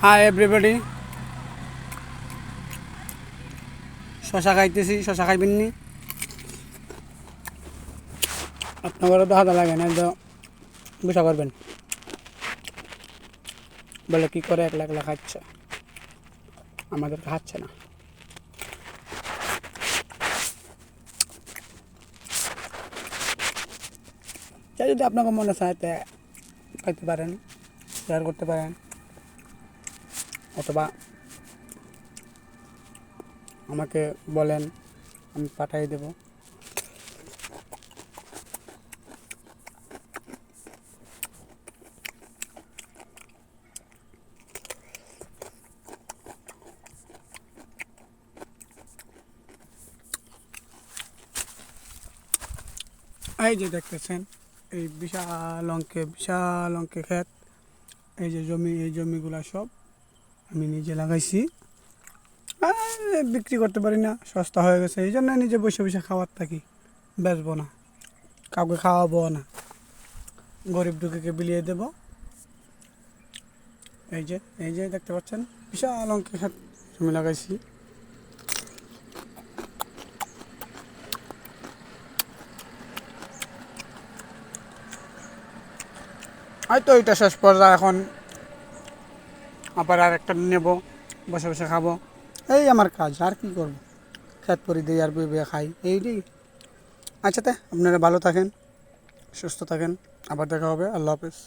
Hi everybody, শশা খাইতেছি। শশা খাইবেন নি? আপনাদেরও তো হাতে লাগে না, তো বুঝা করবেন বলে কি করে একলা একলা খাচ্ছে, আমাদের খাচ্ছে না। তাই যদি আপনাকে মনে চায় তে খাইতে পারেন, শেয়ার করতে পারেন, অথবা আমাকে বলেন, আমি পাঠিয়ে দেব। এই যে দেখতেছেন, এই বিশাল অঙ্কে ক্ষেত, এই যে জমি, এই জমিগুলা সব আমি নিজে লাগাইছি। বিক্রি করতে পারি না, সস্তা হয়ে গেছে, এই জন্য নিজে বসে বসে খাওয়ার থাকি। বেচবো না, কাউকে খাওয়াবো না, গরিব দুঃখীকে বিলিয়ে দেব। এই যে দেখতে পাচ্ছেন, বিশাল অঙ্কের ক্ষেত জমি লাগাইছি। হয়তো এটা শেষ পর্যায়ে, এখন আবার আর একটা নেব, বসে বসে খাবো। এই আমার কাজ, আর কি করবো? খেত পরি দিই আর বই বয়ে খাই, এইটাই। আচ্ছা, আপনারা ভালো থাকেন, সুস্থ থাকেন, আবার দেখা হবে। আল্লাহ হাফেজ।